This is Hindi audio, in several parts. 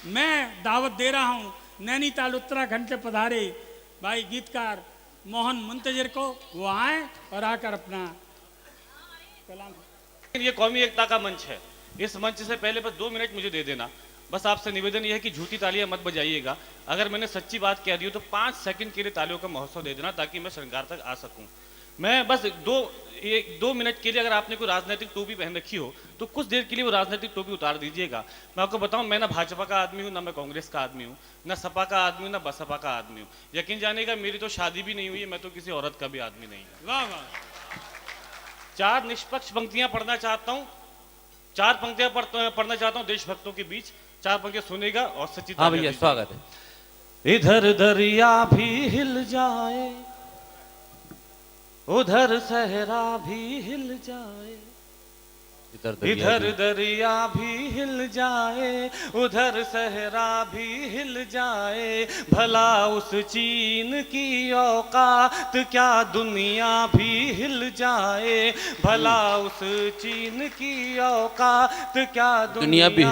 मैं दावत दे रहा हूँ नैनीताल उत्तराखंड से पधारे भाई गीतकार मोहन मुंतजिर को, वो आए और आकर अपना कलाम। ये कौमी एकता का मंच है, इस मंच से पहले बस 2 मिनट मुझे दे देना। बस आपसे निवेदन यह है कि झूठी तालियां मत बजाइएगा। अगर मैंने सच्ची बात कह दी हो तो 5 सेकंड के लिए तालियों का महोत्सव दे देना ताकि मैं श्रृंगार तक आ सकूं। मैं बस 2 मिनट के लिए, अगर आपने कोई राजनीतिक टोपी पहन रखी हो तो कुछ देर के लिए वो राजनीतिक टोपी उतार दीजिएगा। मैं आपको बताऊं, मैं ना भाजपा का आदमी हूं, ना मैं कांग्रेस का आदमी हूं, ना सपा का आदमी हूं, ना बसपा का आदमी हूं। यकीन जानिएगा, मेरी तो शादी भी नहीं हुई है, मैं तो किसी औरत का भी आदमी नहीं हूं। वाह वाह। 4 निष्पक्ष पंक्तियां पढ़ना चाहता हूं, 4 पंक्तियां पढ़ना चाहता हूं देशभक्तों के बीच। 4 पंक्तियां सुनेगा और सच्ची। हाँ भैया, स्वागत है। इधर दरिया भी हिल जाए, उधर सहरा भी हिल जाए, इधर दरिया भी हिल जाए, उधर सहरा भी हिल जाए, भला उस चीन की औकात क्या दुनिया भी हिल जाए, भला उस चीन की औकात क्या दुनिया भी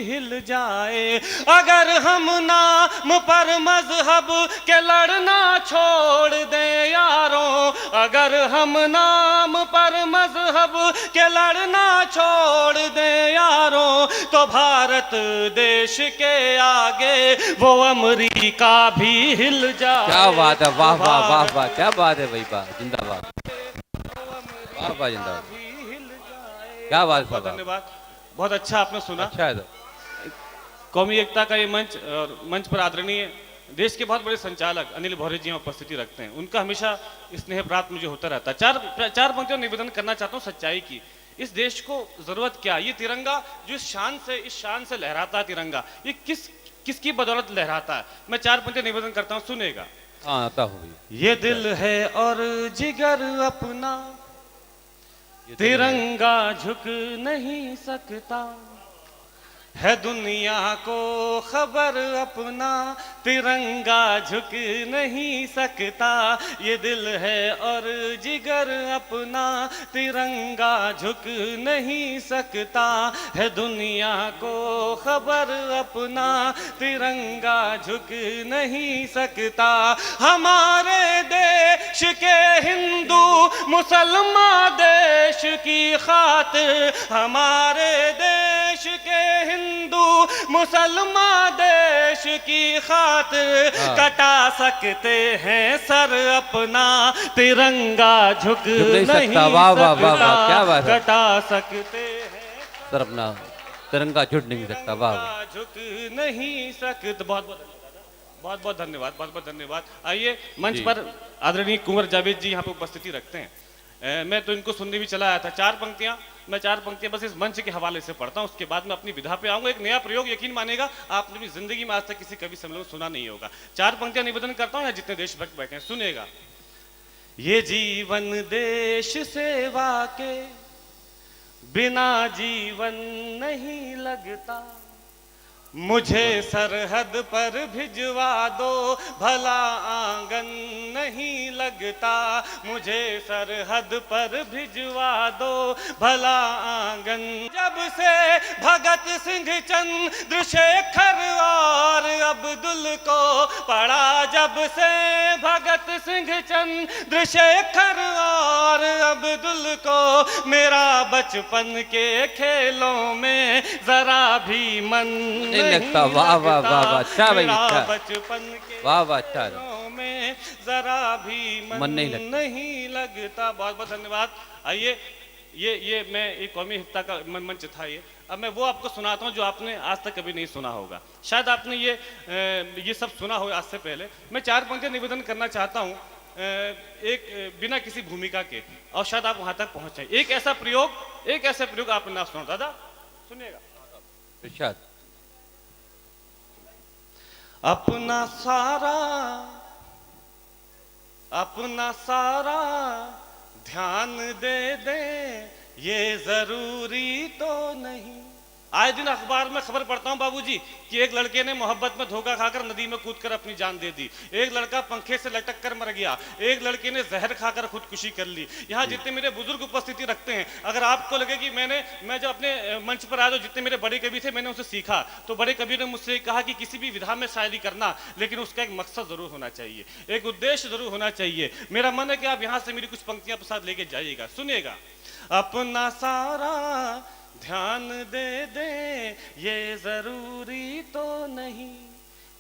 हिल जाए। अगर हम नाम पर मजहब के लड़ना छोड़ दें यारों, अगर हम नाम पर मजहब के लड़ना छोड़ दे यारों, तो भारत देश के आगे वो अमेरिका भी हिल जाए। क्या बात है, वाह वाह वाह वाह, क्या बात है भाई, वाह, जिंदाबाद, वाह वाह, जिंदाबाद, क्या बात है। धन्यवाद, बहुत अच्छा आपने सुना। अच्छा है। कौमी एकता का ये मंच पर आदरणीय देश के बहुत बड़े संचालक अनिल भौरे जी उपस्थिति रखते हैं, उनका हमेशा स्नेह प्राप्त मुझे होता रहता है। चार पंक्तियों निवेदन करना चाहता हूँ सच्चाई की। इस देश को जरूरत क्या, ये तिरंगा जो इस शान से लहराता है, तिरंगा ये किसकी बदौलत लहराता है। मैं 4 पंक्तियां निवेदन करता हूँ, सुनेगा। हाँ, आता हूँ। ये दिल है और जिगर अपना, तिरंगा झुक नहीं सकता, है दुनिया को खबर अपना, तिरंगा झुक नहीं सकता। ये दिल है और जिगर अपना, तिरंगा झुक नहीं सकता, है दुनिया को खबर अपना, तिरंगा झुक नहीं सकता। हमारे देश के हिंदू मुसलमान देश की खातिर, हमारे देश के हिंदू मुसलमान देश की खातिर कटा सकते हैं सर अपना, तिरंगा झुक नहीं सकता, क्या बात है, कटा सकते हैं सर अपना, तिरंगा झुक नहीं सकता, वाह, झुक नहीं सकता। बहुत बहुत धन्यवाद, बहुत बहुत धन्यवाद। आइए मंच पर आदरणीय कुंवर जावेद जी यहाँ पे उपस्थिति रखते हैं। मैं तो इनको सुनने भी चला आया था। 4 पंक्तियां, मैं 4 पंक्तियां बस इस मंच के हवाले से पढ़ता हूं, उसके बाद मैं अपनी विधा पे आऊंगा। एक नया प्रयोग, यकीन मानेगा आपने अपनी जिंदगी में आज तक किसी कवि सम्मेलन सुना नहीं होगा। 4 पंक्तियां निवेदन करता हूं, जितने देशभक्त बैठे हैं सुनेगा। ये जीवन देश सेवा के बिना जीवन नहीं लगता, मुझे सरहद पर भिजवा दो भला आंगन नहीं लगता, मुझे सरहद पर भिजवा दो भला आंगन। जब से भगत सिंह चंद्रशेखर और अब्दुल को पढ़ा, जब से भगत सिंह चंद्रशेखर और अब्दुल को मेरा बचपन के खेलों में जरा भी मन लगता। वाह वाह वाह वाह, अच्छा भाई, बचपन के वाह वाह, अच्छा में जरा भी मन नहीं लगता। बहुत बहुत धन्यवाद। आइए, ये मैं एक कौमी एकता का मंच था ये। अब मैं वो आपको सुनाता हूँ जो आपने आज तक कभी नहीं सुना होगा। शायद आपने ये सब सुना हो आज से पहले। मैं 4 पंक्तियां निवेदन करना चाहता हूँ, एक बिना किसी भूमिका के, और शायद आप वहां तक पहुंच जाए। एक ऐसा प्रयोग आपने ना सुना। दादा सुनिएगा। अपना सारा ध्यान दे दे, ये जरूरी तो नहीं, आए दिन अखबार में खबर पढ़ता हूँ बाबूजी कि एक लड़के ने मोहब्बत में धोखा खाकर नदी में कूदकर अपनी जान दे दी, एक लड़का पंखे से लटक कर मर गया, एक लड़के ने जहर खाकर खुदकुशी कर ली। यहाँ जितने मेरे बुजुर्ग उपस्थिति रखते हैं, अगर आपको लगे कि मैं जब अपने मंच पर आया तो जितने मेरे बड़े कवि थे मैंने उनसे सीखा, तो बड़े कवि ने मुझसे कहा कि किसी भी विधा में शायरी करना, लेकिन उसका एक मकसद जरूर होना चाहिए, एक उद्देश्य जरूर होना चाहिए। मेरा मन है कि आप यहाँ से मेरी कुछ पंक्तियां प्रसाद लेके जाइएगा, सुनिएगा। अपना सारा ध्यान दे दे ये जरूरी तो नहीं,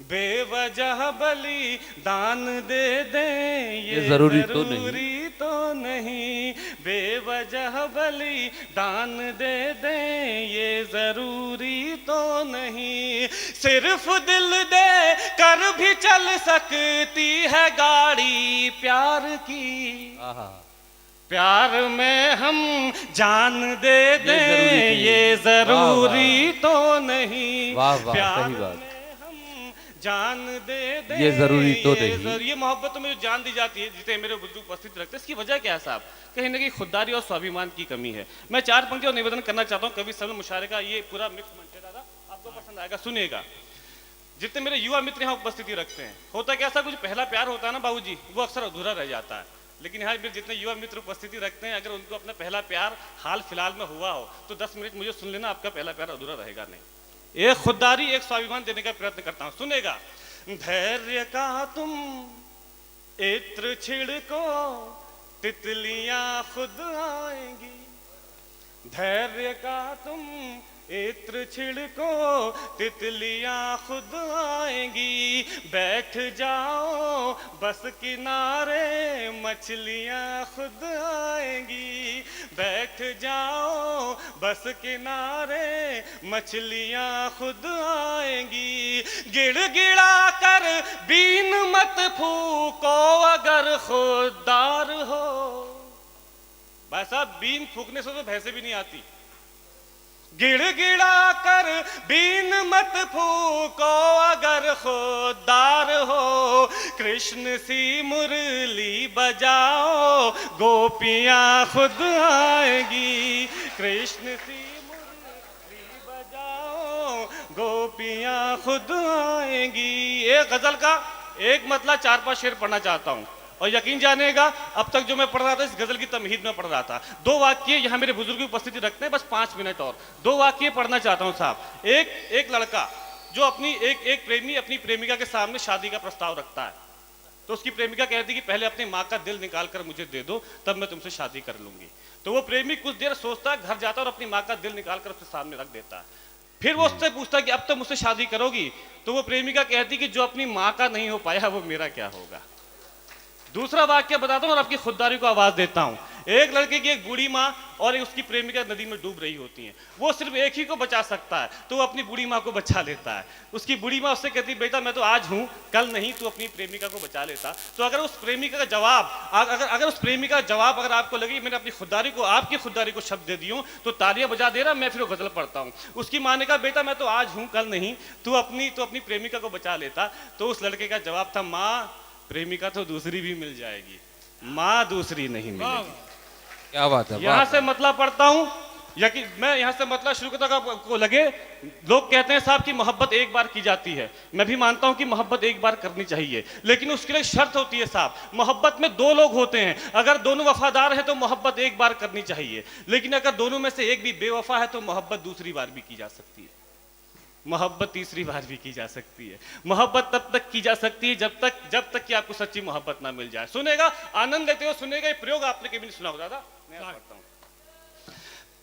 बेवजह बलि दान दे दे ये जरूरी तो नहीं, बेवजह बलि दान दे दे ये जरूरी तो नहीं, सिर्फ दिल दे कर भी चल सकती है गाड़ी प्यार की, प्यार में हम जान दे दे ये जरूरी तो नहीं, प्यार में हम जान दे दे ये जरूरी तो नहीं। ये मोहब्बत में जो जान दी जाती है, जितने मेरे बुजुर्ग उपस्थित रखते हैं, इसकी वजह क्या है साहब? कहीं ना कहीं खुददारी और स्वाभिमान की कमी है। मैं 4 पंक्ति और निवेदन करना चाहता हूँ। कवि सम्मेलन मुशायरे का ये पूरा मिक्स मंच है दादा, आपको पसंद आएगा, सुनिएगा। जितने मेरे युवा मित्र यहाँ उपस्थिति रखते हैं, होता क्या, ऐसा कुछ पहला प्यार होता है ना बाबूजी, वो अक्सर अधूरा रह जाता है। लेकिन यहाँ मेरे जितने युवा मित्र उपस्थिति रखते हैं, अगर उनको अपना पहला प्यार हाल फिलहाल में हुआ हो तो 10 मिनट मुझे सुन लेना, आपका पहला प्यार अधूरा रहेगा नहीं। एक खुददारी, एक स्वाभिमान देने का प्रयत्न करता हूँ, सुनेगा। धैर्य का तुम इत्र छिड़को तितलियां खुद आएंगी, धैर्य का तुम इत्र छिड़को तितलियां खुद आएंगी, बैठ जाओ बस किनारे मछलियां खुद आएंगी, बैठ जाओ बस किनारे मछलियां खुद आएंगी, गिड़गिड़ा कर बीन मत फूको अगर खुददार हो। भाई साहब, बीन फूकने से तो भैंसे भी नहीं आती। गिड़गिड़ा कर बीन मत फूको अगर खुददार हो, कृष्ण सी मुरली बजाओ गोपियां खुद आएगी, कृष्ण सी मुरली बजाओ गोपियां खुद आएगी। एक गजल का एक मतलब 4-5 शेर पढ़ना चाहता हूं, और यकीन जानिएगा अब तक जो मैं पढ़ रहा था, इस गजल की तमहीद में पढ़ रहा था। 2 वाक्य यहाँ मेरे बुजुर्ग की उपस्थिति रखते हैं, बस 5 मिनट और 2 वाक्य पढ़ना चाहता हूँ साहब। एक लड़का जो अपनी एक प्रेमी अपनी प्रेमिका के सामने शादी का प्रस्ताव रखता है, तो उसकी प्रेमिका कहती है कि पहले अपनी माँ का दिल निकाल कर मुझे दे दो, तब मैं तुमसे शादी कर लूंगी। तो वो प्रेमी कुछ देर सोचता है, घर जाता है और अपनी माँ का दिल निकाल कर उसके सामने रख देता है। फिर वो उससे पूछता है कि अब तो मुझसे शादी करोगी? तो वो प्रेमिका कहती कि जो अपनी माँ का नहीं हो पाया वो मेरा क्या होगा। दूसरा वाक्य बताता हूँ और आपकी खुददारी को आवाज देता हूँ। एक लड़के की एक बूढ़ी माँ और उसकी प्रेमिका नदी में डूब रही होती हैं। वो सिर्फ एक ही को बचा सकता है, तो वो अपनी बूढ़ी माँ को बचा लेता है। उसकी बूढ़ी माँ उससे कहती, बेटा मैं तो आज हूँ, कल नहीं, तू अपनी प्रेमिका को बचा लेता। तो अगर उस प्रेमिका का जवाब अगर उस प्रेमिका का जवाब अगर आपको लगे मैंने अपनी खुददारी को, आपकी खुददारी को शब्द दे दियो, तो तालियां बजा दे रहा। मैं फिर गजल पढ़ता हूँ। उसकी माँ ने कहा, बेटा मैं तो आज हूँ, कल नहीं, तू अपनी प्रेमिका को बचा लेता। तो उस लड़के का जवाब था, माँ प्रेमिका तो दूसरी भी मिल जाएगी, माँ दूसरी नहीं मिलेगी। क्या बात है। यहां से मतलब पढ़ता हूं, यकीन मैं यहां से मतलब शुरू करता को लगे। लोग कहते हैं साहब कि मोहब्बत एक बार की जाती है। मैं भी मानता हूं कि मोहब्बत एक बार करनी चाहिए, लेकिन उसके लिए शर्त होती है साहब। मोहब्बत में 2 लोग होते हैं, अगर दोनों वफादार हैं तो मोहब्बत एक बार करनी चाहिए, लेकिन अगर दोनों में से एक भी बेवफा है तो मोहब्बत दूसरी बार भी की जा सकती है, मोहब्बत तीसरी बार भी की जा सकती है। मोहब्बत तब तक की जा सकती है जब तक कि आपको सच्ची मोहब्बत ना मिल जाए। सुनेगा, आनंद लेते हो, सुनेगा। ये प्रयोग आपने कभी नहीं सुना होगा दादा, मैं पढ़ता हूं।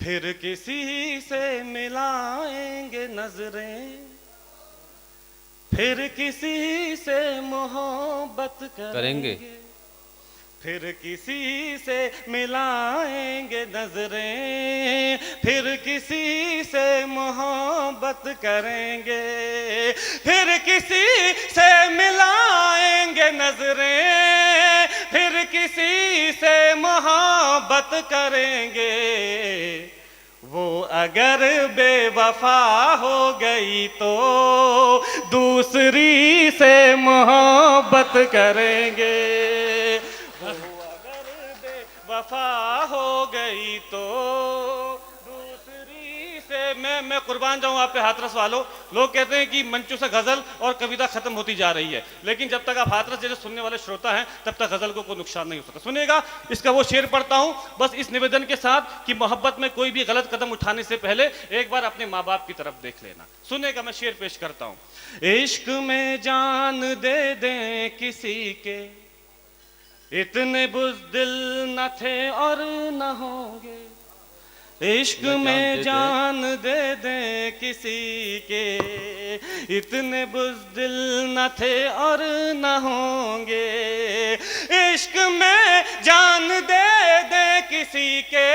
फिर किसी से मिलाएंगे नजरें, फिर किसी से मोहब्बत करेंगे, फिर किसी से मिलाएंगे नजरें, फिर किसी से मोहब्बत करेंगे, फिर किसी से मिलाएंगे नजरें, फिर किसी से मोहब्बत करेंगे। वो अगर बेवफा हो गई तो दूसरी से मोहब्बत करेंगे, वफा हो गई तो दूसरी से मैं मैं कुर्बान जाऊं आप पे हाथरस वालों। लोग कहते हैं कि मंचों से गजल और कविता खत्म होती जा रही है, लेकिन जब तक आप हाथरस जैसे सुनने वाले श्रोता हैं तब तक गजल को कोई नुकसान नहीं हो सकता। सुनिएगा, इसका वो शेर पढ़ता हूं बस इस निवेदन के साथ कि मोहब्बत में कोई भी गलत कदम उठाने से पहले एक बार अपने माँ बाप की तरफ देख लेना। सुनिएगा, मैं शेर पेश करता हूं। इश्क में जान दे दें किसी के इतने बुज़दिल न थे और न होंगे। इश्क में जान दे दें किसी के इतने बुज़दिल न थे और न होंगे। इश्क में जान दे दें किसी के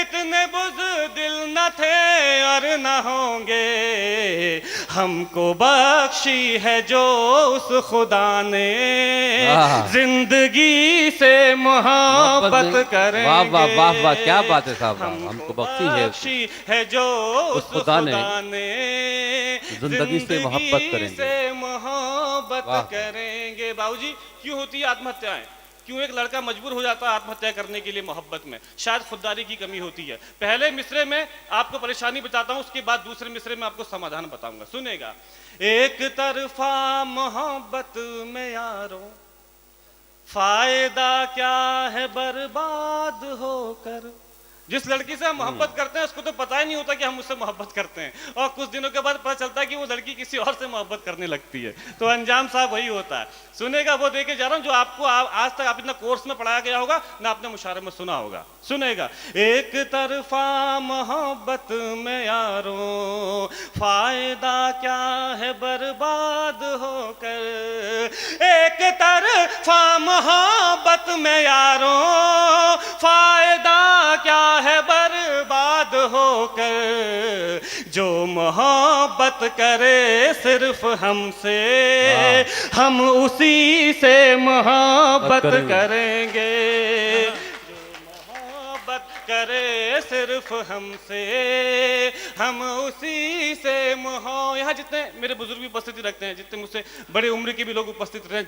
इतने बुज़दिल न थे और न होंगे। हमको बख्शी है जो उस खुदा ने जिंदगी से मोहब्बत करेंगे। वाह वाह वाह वाह, क्या बात है साहब, हमको बख्शी है जो उस खुदा ने जिंदगी से मोहब्बत करेंगे। बाबूजी, क्यों होती है आत्महत्याएं? क्यों एक लड़का मजबूर हो जाता है आत्महत्या करने के लिए मोहब्बत में? शायद खुददारी की कमी होती है। पहले मिसरे में आपको परेशानी बताता हूं, उसके बाद दूसरे मिसरे में आपको समाधान बताऊंगा। सुनेगा, एक तरफा मोहब्बत में यारों फायदा क्या है बर्बाद होकर। जिस लड़की से हम मोहब्बत करते हैं उसको तो पता ही नहीं होता कि हम उससे मोहब्बत करते हैं, और कुछ दिनों के बाद पता चलता है कि वो लड़की किसी और से मोहब्बत करने लगती है। तो अंजाम साहब वही होता है। सुनेगा, वो देके जा रहा हूं जो आपको आज तक आप इतना कोर्स में पढ़ाया गया होगा ना आपने मुशायरे में सुना होगा। सुनेगा, एक तरफा मोहब्बत में यारों फायदा क्या है बर्बाद होकर। एक तरफा मोहब्बत में यारों फायदा क्या है बर्बाद होकर। जो मोहब्बत करे सिर्फ हमसे हम उसी से मोहब्बत करेंगे। करे सिर्फ हमसे हम उसी से यहाँ जितने मेरे बुजुर्ग भी उपस्थिति रखते हैं, जितने मुझसे बड़े उम्र के भी लोग उपस्थित रहते हैं,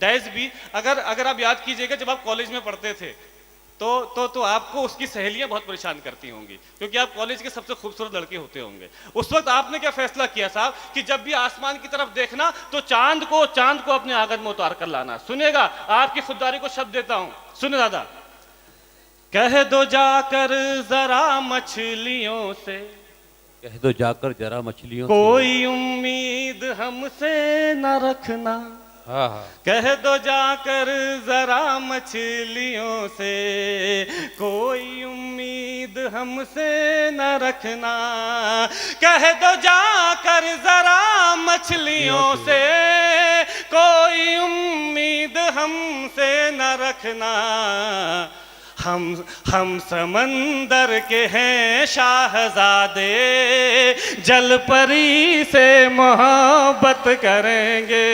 डायस भी अगर आप याद कीजिएगा, जब आप कॉलेज में पढ़ते थे तो आपको उसकी सहेलियां बहुत परेशान करती होंगी, क्योंकि आप कॉलेज के सबसे खूबसूरत लड़के होते होंगे। उस वक्त आपने क्या फैसला किया साहब कि जब भी आसमान की तरफ देखना तो चांद को अपने आंगन में उतार कर लाना। सुनेगा, आपकी खुददारी को शब्द देता हूं, सुने दादा। कह दो जाकर जरा मछलियों से, कह दो जाकर जरा मछलियों कोई उम्मीद हमसे न रखना। कह दो जाकर जरा मछलियों से कोई उम्मीद हमसे न रखना। कह दो जाकर जरा मछलियों से कोई उम्मीद हमसे न रखना। हम समंदर के हैं शाहजादे, जल परी से मोहब्बत करेंगे।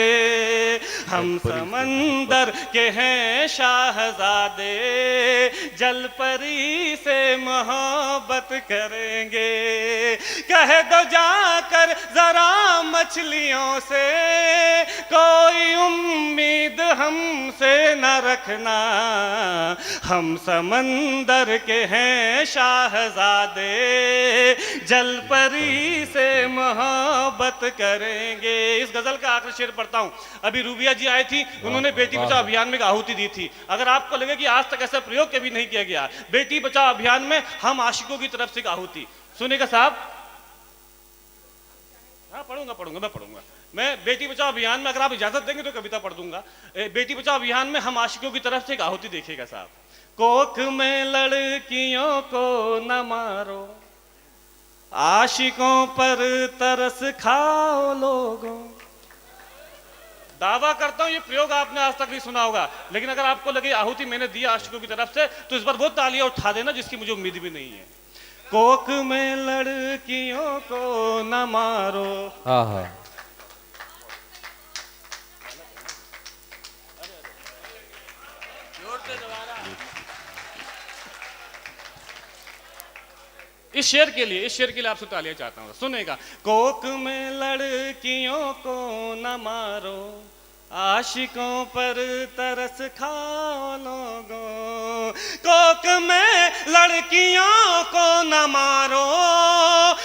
हम समंदर के हैं शाहजादे, जल परी से मोहब्बत करेंगे। कह दो जाकर जरा मछलियों से कोई उम्मीद हमसे न रखना। हम समंदर के हैं शाहजादे, जल परी से मोहब्बत करेंगे। इस गजल का आखिरी शेर पढ़ता हूं। अभी रूबिया जी आई थी, उन्होंने बेटी बचाओ अभियान में एक आहुति दी थी। अगर आपको लगे कि आज तक ऐसा प्रयोग कभी नहीं किया गया, बेटी बचाओ अभियान में हम आशिकों की तरफ से एक आहुति सुनेगा साहब। हाँ, पढ़ूंगा मैं बेटी बचाओ अभियान में, अगर आप इजाजत देंगे तो कविता पढ़ दूंगा। बेटी बचाओ अभियान में हम आशिकों की तरफ से एक आहुति देखिएगा साहब। कोख में लड़कियों को न मारो, आशिकों पर तरस खाओ लोगों। दावा करता हूं ये प्रयोग आपने आज तक नहीं सुना होगा, लेकिन अगर आपको लगे आहुति मैंने दी आशिकों की तरफ से तो इस बार वो तालियां उठा देना जिसकी मुझे उम्मीद भी नहीं है। कोख में लड़कियों को न मारो। हाँ। इस शेर के लिए आपसे तालियां चाहता हूं, सुनेगा। कोख में लड़कियों को न मारो, आशिकों पर तरस खाओ लोगों, कोक में लड़कियों को न मारो,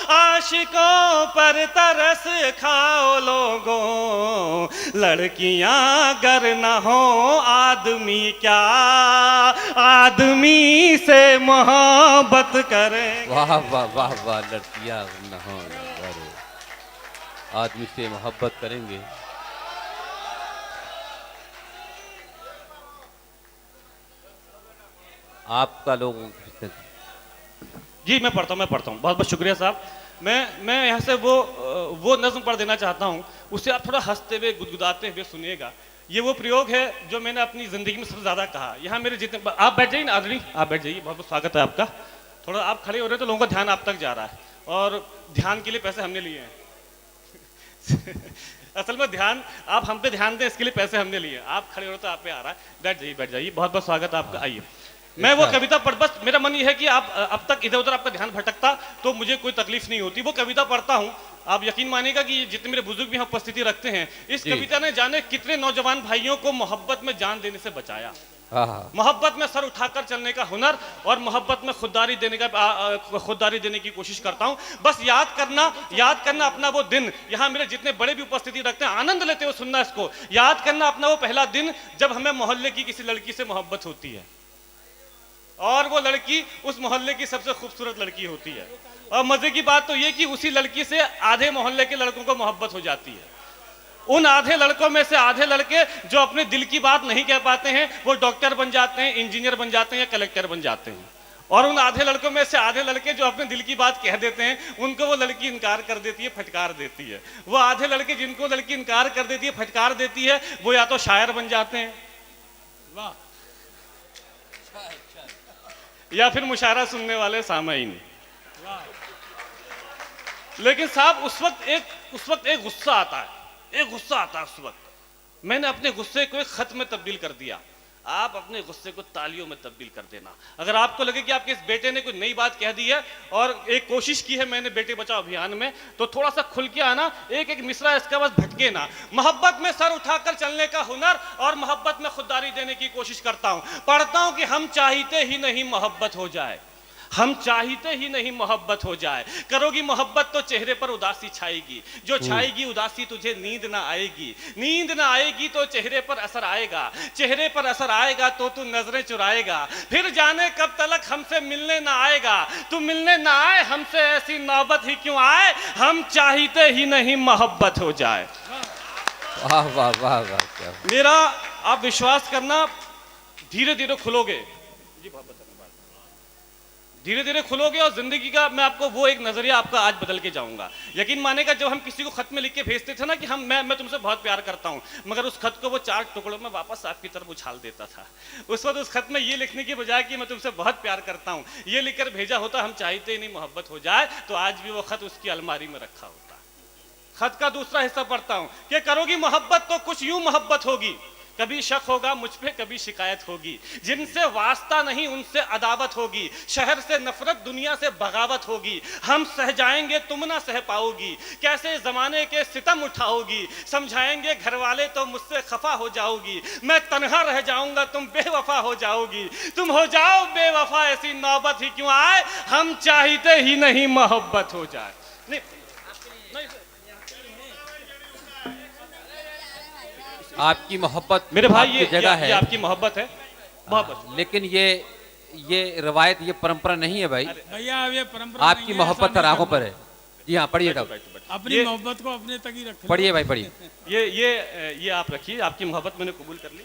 आशिकों पर तरस खाओ लोगों, लड़कियां गर न हो आदमी क्या आदमी से मोहब्बत करें। वाह वाह वाह वाह, लड़कियां न हो अरे आदमी से मोहब्बत करेंगे। आपका लोगों जी मैं पढ़ता हूँ बहुत बहुत शुक्रिया साहब। मैं यहाँ से वो नज्म पढ़ देना चाहता हूँ, उसे आप थोड़ा हंसते हुए गुदगुदाते हुए सुनिएगा। ये वो प्रयोग है जो मैंने अपनी ज़िंदगी में सबसे ज़्यादा कहा। यहाँ मेरे जितने, आप बैठ जाइए ना आदरणीय, आप बैठ जाइए, बहुत बहुत स्वागत है आपका। थोड़ा आप खड़े हो रहे हैं तो लोगों का ध्यान आप तक जा रहा है, और ध्यान के लिए पैसे हमने लिए हैं। असल में ध्यान आप हम पे ध्यान दें, इसके लिए पैसे हमने लिए। आप खड़े हो रहे तो आप पे आ रहा है। बैठ जाइए, बहुत बहुत स्वागत है आपका। आइए, मैं वो कविता पढ़, बस मेरा मन ये है कि आप अब तक इधर उधर आपका ध्यान भटकता तो मुझे कोई तकलीफ नहीं होती। वो कविता पढ़ता हूँ, आप यकीन मानिएगा कि जितने मेरे बुजुर्ग भी यहाँ उपस्थिति रखते हैं, इस कविता ने जाने कितने नौजवान भाइयों को मोहब्बत में जान देने से बचाया। मोहब्बत में सर उठाकर चलने का हुनर और मोहब्बत में खुददारी देने की कोशिश करता हूँ। बस याद करना अपना वो दिन, यहाँ मेरे जितने बड़े भी उपस्थिति रखते हैं, आनंद लेते हुए सुनना इसको। याद करना अपना वो पहला दिन जब हमें मोहल्ले की किसी लड़की से मोहब्बत होती है, और वो लड़की उस मोहल्ले की सबसे खूबसूरत लड़की होती है। और मजे की बात तो ये कि उसी लड़की से आधे मोहल्ले के लड़कों को मोहब्बत हो जाती है। उन आधे लड़कों में से आधे लड़के जो अपने दिल की बात नहीं कह पाते हैं, वो डॉक्टर बन जाते हैं, इंजीनियर बन जाते हैं या कलेक्टर बन जाते हैं। और उन आधे लड़कों में से आधे लड़के जो अपने दिल की बात कह देते हैं, उनको वो लड़की इनकार कर देती है, फटकार देती है। वो आधे लड़के जिनको लड़की इनकार कर देती है, फटकार देती है, वो या तो शायर बन जाते हैं, वाह, या फिर मुशायरा सुनने वाले सामाईन। लेकिन साहब उस वक्त एक गुस्सा आता है, उस वक्त मैंने अपने गुस्से को एक खत में तब्दील कर दिया। आप अपने गुस्से को तालियों में तब्दील कर देना। अगर आपको लगे कि आपके इस बेटे ने कोई नई बात कह दी है और एक कोशिश की है मैंने बेटे बचाओ अभियान में, तो थोड़ा सा खुल के आना, एक एक मिसरा इसका बस भटके ना। मोहब्बत में सर उठाकर चलने का हुनर और मोहब्बत में खुददारी देने की कोशिश करता हूं। पढ़ता हूं कि हम चाहते ही नहीं मोहब्बत हो जाए, हम चाहते ही नहीं मोहब्बत हो जाए। करोगी मोहब्बत तो चेहरे पर उदासी छाएगी, जो छाएगी उदासी तुझे नींद ना आएगी, नींद ना आएगी तो चेहरे पर असर आएगा, चेहरे पर असर आएगा तो तू नजरें चुराएगा, फिर जाने कब तलक हमसे मिलने ना आएगा, तू मिलने ना आए हमसे ऐसी नौबत ही क्यों आए, हम चाहते ही नहीं मोहब्बत हो जाए। वाह वाह वाह वाह। मेरा आप विश्वास करना, धीरे धीरे खुलोगे जी, धीरे धीरे खुलोगे और जिंदगी का मैं आपको वो एक नजरिया आपका आज बदल के जाऊंगा। यकीन मानेगा, जब हम किसी को खत में लिख के भेजते थे ना कि मैं तुमसे बहुत प्यार करता हूं, मगर उस खत को वो 4 टुकड़ों में वापस आपकी तरफ उछाल देता था। उस वक्त उस खत में ये लिखने की बजाय कि मैं तुमसे बहुत प्यार करता हूं, ये लिखकर भेजा होता हम चाहते ही नहीं मोहब्बत हो जाए, तो आज भी वो खत उसकी अलमारी में रखा होता। खत का दूसरा हिस्सा पढ़ता हूं कि करोगी मोहब्बत तो कुछ यूं मोहब्बत होगी, कभी शक होगा मुझ पे कभी शिकायत होगी, जिनसे वास्ता नहीं उनसे अदावत होगी, शहर से नफरत दुनिया से बगावत होगी, हम सह जाएंगे तुम ना सह पाओगी, कैसे जमाने के सितम उठाओगी, समझाएंगे घर वाले तो मुझसे खफा हो जाओगी, मैं तन्हा रह जाऊंगा तुम बेवफा हो जाओगी, तुम हो जाओ बेवफा ऐसी नौबत ही क्यों आए, हम चाहते ही नहीं मोहब्बत हो जाए। नहीं, आपकी मोहब्बत मेरे भाई, ये जगह है, ये आपकी मोहब्बत है मोहब्बत। लेकिन ये रवायत, ये परंपरा नहीं है भाई। भैया ये परंपरा आपकी मोहब्बत हर आंखों पर है। जी हाँ, पढ़िए तब। अपनी मोहब्बत को अपने तक ही रखिए। पढ़िए भाई, पढ़िए। ये आप रखिए, आपकी मोहब्बत मैंने कबूल कर ली।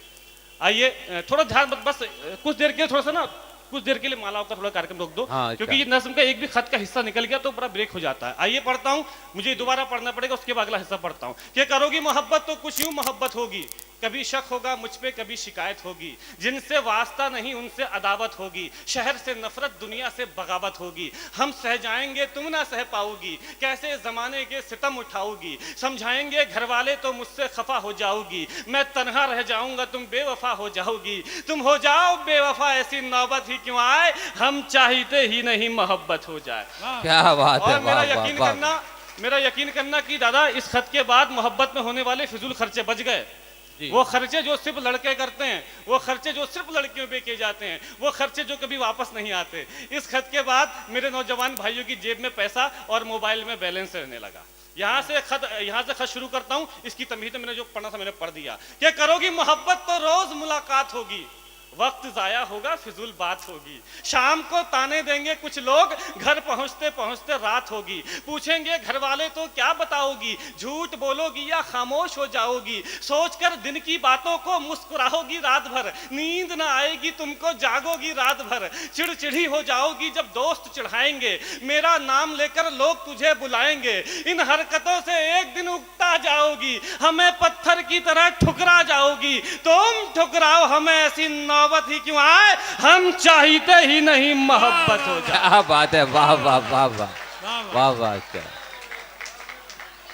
आइए थोड़ा ध्यान, बस कुछ देर के थोड़ा सा ना, कुछ देर के लिए मालाओं का थोड़ा कार्यक्रम रोक दो। हाँ, क्योंकि ये नज्म का एक भी खत का हिस्सा निकल गया तो बड़ा ब्रेक हो जाता है। आइए पढ़ता हूँ, मुझे दोबारा पढ़ना पड़ेगा, उसके बाद अगला हिस्सा पढ़ता हूँ कि करोगी मोहब्बत तो कुछ यूं मोहब्बत होगी, कभी शक होगा मुझ पे कभी शिकायत होगी, जिनसे वास्ता नहीं उनसे अदावत होगी, शहर से नफरत दुनिया से बगावत होगी, हम सह जाएंगे तुम ना सह पाओगी, कैसे जमाने के सितम उठाओगी, समझाएंगे घर वाले तो मुझसे खफा हो जाओगी, मैं तन्हा रह जाऊंगा तुम बेवफा हो जाओगी, तुम हो जाओ बेवफा ऐसी नौबत ही क्यों आए, हम चाहते ही नहीं मोहब्बत हो जाए। क्या बात है। और मेरा यकीन करना कि दादा इस खत के बाद मोहब्बत में होने वाले फिजूल खर्चे बच गए। जी। वो खर्चे जो सिर्फ लड़के करते हैं, वो खर्चे जो सिर्फ लड़कियों पे किए जाते हैं, वो खर्चे जो कभी वापस नहीं आते। इस खत के बाद मेरे नौजवान भाइयों की जेब में पैसा और मोबाइल में बैलेंस रहने लगा। यहाँ से खत शुरू करता हूँ। इसकी तमहीद मैंने जो पढ़ा था मैंने पढ़ दिया कि करोगी मोहब्बत तो रोज मुलाकात होगी, वक्त जाया होगा फिजूल बात होगी, शाम को ताने देंगे कुछ लोग, घर पहुंचते पहुंचते रात होगी, पूछेंगे घर वाले तो क्या बताओगी, झूठ बोलोगी या खामोश हो जाओगी, सोचकर दिन की बातों को मुस्कुराओगी रात भर, नींद ना आएगी तुमको जागोगी रात भर, चिड़चिड़ी हो जाओगी जब दोस्त चिढ़ाएंगे, मेरा नाम लेकर लोग तुझे बुलाएंगे, इन हरकतों से एक दिन उगता जाओगी, हमें पत्थर की तरह ठुकरा जाओगी, तुम ठुकराओ हमें ऐसी नौबत ही क्यों आए, हम चाहते ही नहीं मोहब्बत हो जाए। क्या बात है, वाह वाह वाह वाह वाह वाह। क्या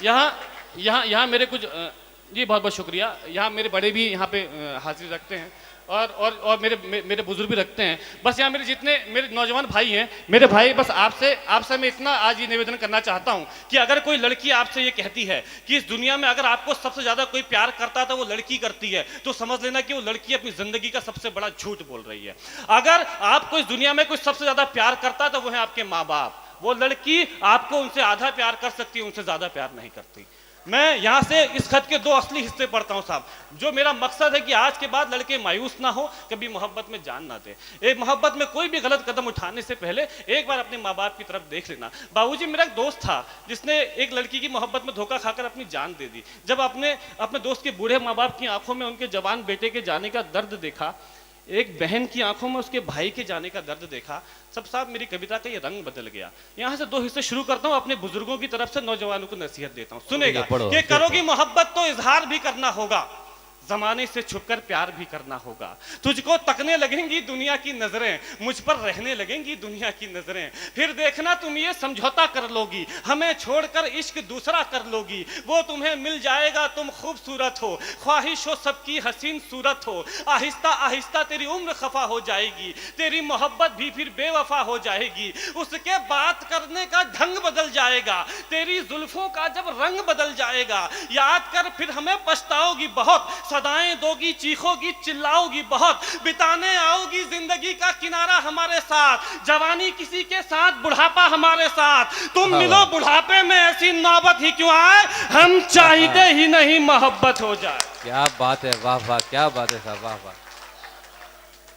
यहाँ यहाँ यहाँ मेरे कुछ जी बहुत बहुत शुक्रिया। यहाँ मेरे बड़े भी यहाँ पे हाजिर रखते हैं और मेरे बुजुर्ग भी रखते हैं। बस यहाँ मेरे जितने मेरे नौजवान भाई हैं, मेरे भाई, बस आपसे मैं इतना आज ये निवेदन करना चाहता हूँ कि अगर कोई लड़की आपसे ये कहती है कि इस दुनिया में अगर आपको सबसे ज़्यादा कोई प्यार करता है तो वो लड़की करती है, तो समझ लेना कि वो लड़की अपनी ज़िंदगी का सबसे बड़ा झूठ बोल रही है। अगर आपको इस दुनिया में कोई सबसे ज़्यादा प्यार करता है तो वो है आपके माँ बाप। वो लड़की आपको उनसे आधा प्यार कर सकती है, उनसे ज़्यादा प्यार नहीं करती। मैं यहाँ से इस खत के 2 असली हिस्से पढ़ता हूँ साहब। जो मेरा मकसद है कि आज के बाद लड़के मायूस ना हो, कभी मोहब्बत में जान ना दे। एक मोहब्बत में कोई भी गलत कदम उठाने से पहले एक बार अपने माँ बाप की तरफ देख लेना। बाबूजी, मेरा एक दोस्त था जिसने एक लड़की की मोहब्बत में धोखा खाकर अपनी जान दे दी। जब अपने दोस्त के बूढ़े माँ बाप की आंखों में उनके जवान बेटे के जाने का दर्द देखा, एक बहन की आंखों में उसके भाई के जाने का दर्द देखा, सब साहब मेरी कविता का ये रंग बदल गया। यहाँ से 2 हिस्से शुरू करता हूँ, अपने बुजुर्गों की तरफ से नौजवानों को नसीहत देता हूँ, सुनेगा कि करोगी मोहब्बत तो इजहार भी करना होगा, जमाने से छुपकर प्यार भी करना होगा, तुझको तकने लगेंगी दुनिया की नजरें, मुझ पर रहने लगेंगी दुनिया की नजरें, फिर देखना तुम ये समझौता कर लोगी, हमें छोड़कर इश्क दूसरा कर लोगी, वो तुम्हें मिल जाएगा तुम खूबसूरत हो, ख्वाहिश हो सबकी हसीन सूरत हो, आहिस्ता आहिस्ता तेरी उम्र खफा हो जाएगी, तेरी मोहब्बत भी फिर बेवफा हो जाएगी, उसके बात करने का ढंग बदल जाएगा, तेरी जुल्फों का जब रंग बदल जाएगा, याद कर फिर हमें पछताओगी बहुत, सदाएं दोगी चीखोगी चिल्लाओगी बहुत, बिताने आओगी जिंदगी का किनारा हमारे साथ, जवानी किसी के साथ बुढ़ापा हमारे साथ, तुम मिलो बुढ़ापे में ऐसी नौबत ही क्यों आए, हम चाहते ही नहीं मोहब्बत हो जाए। क्या बात है, वाह वाह, क्या बात है साहब, वाह वाह।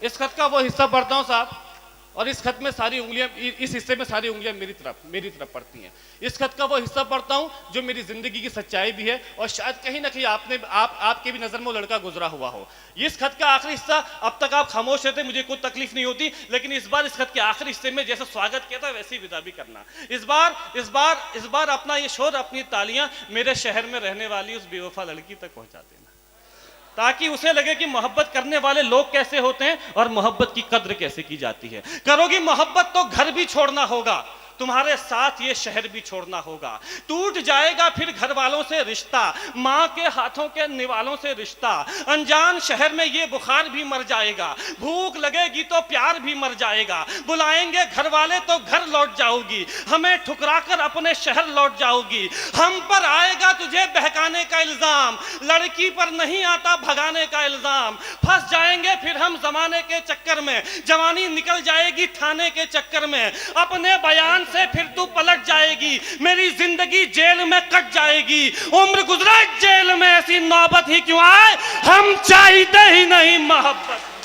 इस खत का वो हिस्सा पढ़ता हूँ साहब, और इस खत में सारी उंगलियां, इस हिस्से में सारी उंगलियां मेरी तरफ पड़ती हैं। इस खत का वो हिस्सा पढ़ता हूं जो मेरी जिंदगी की सच्चाई भी है, और शायद कहीं ना कहीं आपके भी नजर में वो लड़का गुजरा हुआ हो। इस खत का आखिरी हिस्सा, अब तक आप खामोश रहते, मुझे कोई तकलीफ नहीं होती, लेकिन इस बार इस खत के आखिरी हिस्से में जैसे स्वागत किया था वैसे ही विदा भी करना। इस बार अपना ये शोर, अपनी तालियां मेरे शहर में रहने वाली उस बेवफा लड़की तक पहुंचा देना, ताकि उसे लगे कि मोहब्बत करने वाले लोग कैसे होते हैं और मोहब्बत की कद्र कैसे की जाती है। करोगी मोहब्बत तो घर भी छोड़ना होगा, तुम्हारे साथ ये शहर भी छोड़ना होगा, टूट जाएगा फिर घर वालों से रिश्ता, माँ के हाथों के निवालों से रिश्ता, अनजान शहर में ये बुखार भी मर जाएगा, भूख लगेगी तो प्यार भी मर जाएगा, बुलाएंगे घर वाले तो घर लौट जाओगी, हमें ठुकराकर अपने शहर लौट जाओगी, हम पर आएगा तुझे बहकाने का इल्जाम, लड़की पर नहीं आता भगाने का इल्जाम, फंस जाएंगे फिर हम जमाने के चक्कर में, जवानी निकल जाएगी थाने के चक्कर में, अपने बयान से फिर तू पलट जाएगी, मेरी जिंदगी जेल में कट जाएगी, उम्र गुजरे जेल में ऐसी नौबत ही क्यों आए, हम चाहते ही नहीं मोहब्बत।